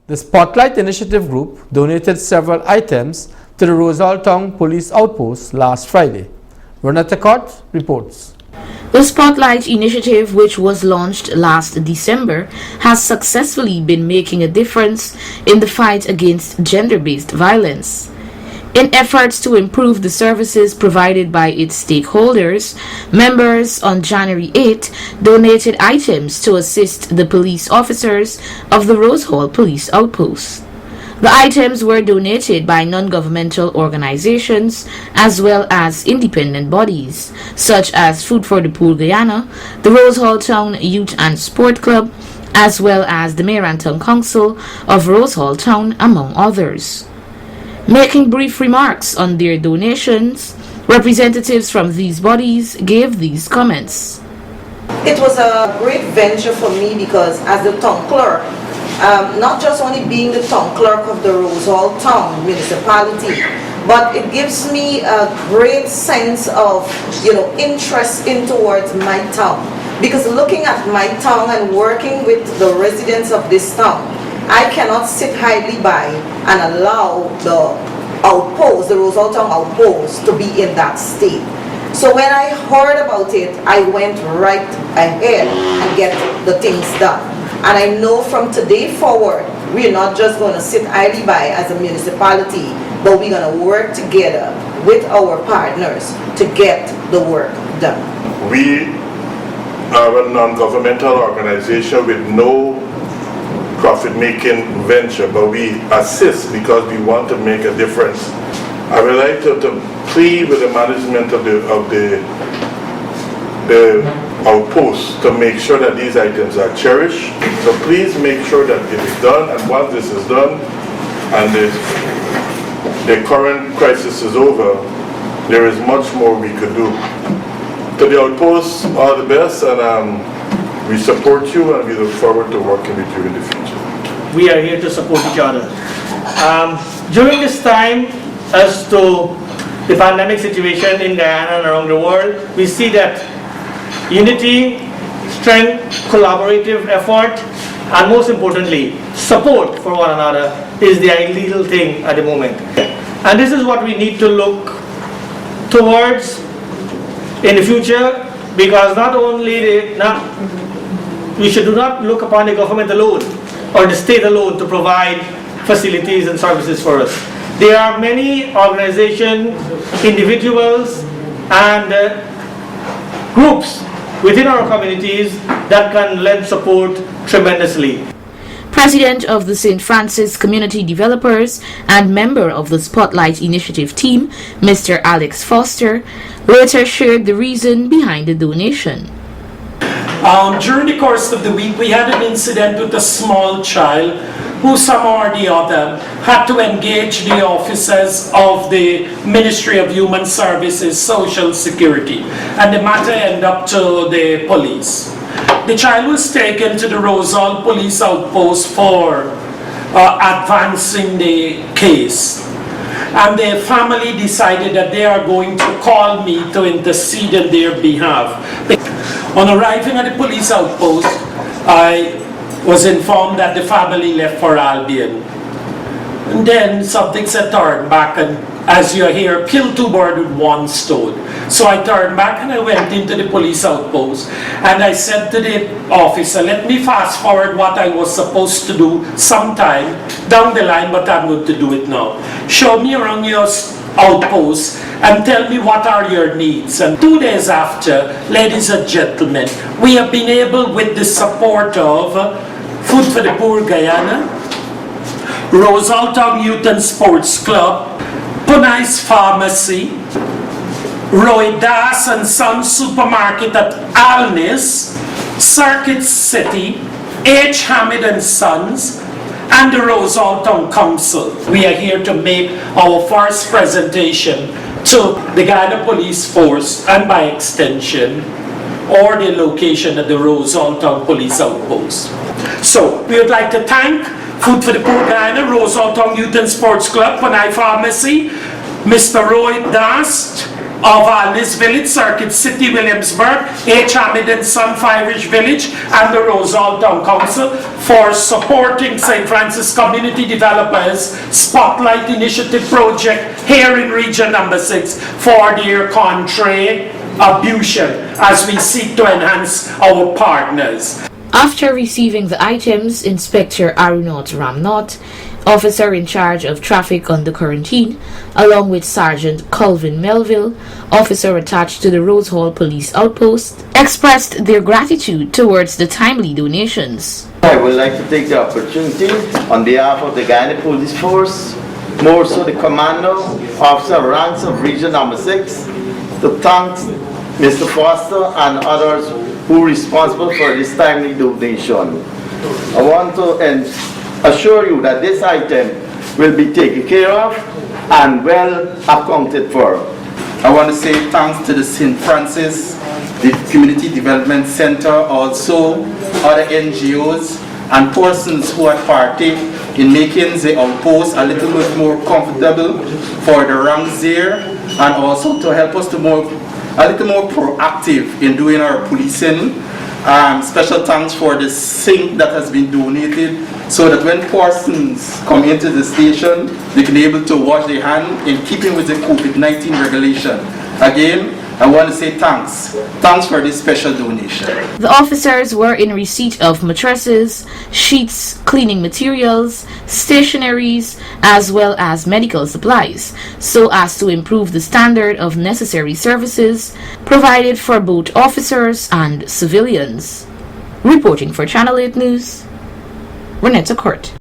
The Spotlight Initiative Group donated several items to the Rosaltown Police Outpost last Friday. Renata Cott reports. The Spotlight Initiative, which was launched last December, has successfully been making a difference in the fight against gender-based violence. In efforts to improve the services provided by its stakeholders, members on January 8 donated items to assist the police officers of the Rose Hall Police Outpost. The items were donated by non-governmental organizations as well as independent bodies, such as Food for the Poor Guyana, the Rose Hall Town Youth and Sport Club, as well as the Mayor and Town Council of Rose Hall Town, among others. Making brief remarks on their donations, representatives from these bodies gave these comments. It was a great venture for me because as the town clerk, not just only being the town clerk of the Rose Hall Town municipality, but it gives me a great sense of, interest in towards my town. Because looking at my town and working with the residents of this town, I cannot sit idly by and allow the outpost, the Rose Hall Town outpost, to be in that state. So when I heard about it, I went right ahead and get the things done. And I know from today forward, we're not just going to sit idly by as a municipality, but we're going to work together with our partners to get the work done. We are a non-governmental organization with no profit-making venture, but we assist because we want to make a difference. I would like to plead with the management of the outpost to make sure that these items are cherished. So please make sure that it is done, and once this is done and the current crisis is over, there is much more we could do. To the outpost, all the best, and we support you and we look forward to working with you in the future. We are here to support each other. During this time, as to the pandemic situation in Guyana and around the world, we see that unity, strength, collaborative effort, and most importantly, support for one another is the ideal thing at the moment. And this is what we need to look towards in the future, because not only we should not look upon the government alone or the state alone to provide facilities and services for us. There are many organizations, individuals, and groups within our communities that can lend support tremendously. President of the St. Francis Community Developers and member of the Spotlight Initiative team, Mr. Alex Foster, later shared the reason behind the donation. During the course of the week, we had an incident with a small child who somehow or the other had to engage the officers of the Ministry of Human Services, Social Security, and the matter ended up to the police. The child was taken to the Rose Hall Police Outpost for advancing the case. And the family decided that they are going to call me to intercede on their behalf. On arriving at the police outpost, I was informed that the family left for Albion. And then something said turn back, and as you hear, kill two birds with one stone. So I turned back and I went into the police outpost, and I said to the officer, let me fast forward what I was supposed to do sometime down the line, but I'm going to do it now. Show me around your outpost and tell me what are your needs. And 2 days after, ladies and gentlemen, we have been able, with the support of Food for the Poor Guyana, Rose Hall Town Youth and Sports Club, Punai's Pharmacy, Roy Das and Son Supermarket at Alnis, Circuit City, H. Hamid and Sons, and the Rose Hall Town Council. We are here to make our first presentation to the Guyana Police Force, and by extension, or the location at the Rose Hall Town Police Outpost. So, we would like to thank Food for the Poor Guyana, Rose Hall Town Youth and Sports Club, Punai Pharmacy, Mr. Roy Dast, of Liz Village, Circuit City, Williamsburg, H. Hamid and Son Irish Village, and the Rosal Town Council for supporting St. Francis Community Developers Spotlight Initiative project here in Region Number 6 for their contribution as we seek to enhance our partners. After receiving the items, Inspector Arunot Ramnot, officer in charge of traffic on the quarantine, along with Sergeant Colvin Melville, officer attached to the Rose Hall Police Outpost, expressed their gratitude towards the timely donations. I would like to take the opportunity on behalf of the Guyana Police Force, more so the Commando, Officer ranks of Region Number 6, to thank Mr. Foster and others who are responsible for this timely donation. I want to assure you that this item will be taken care of and well accounted for. I want to say thanks to the St. Francis the Community Development Center, also other NGOs and persons who are partake in making the outpost a little bit more comfortable for the ranks there, and also to help us to a little more proactive in doing our policing. Special thanks for the sink that has been donated so that when persons come into the station, they can be able to wash their hands in keeping with the COVID-19 regulation. Again, I want to say thanks. Thanks for this special donation. The officers were in receipt of mattresses, sheets, cleaning materials, stationaries, as well as medical supplies, so as to improve the standard of necessary services provided for both officers and civilians. Reporting for Channel 8 News, Renetta Court.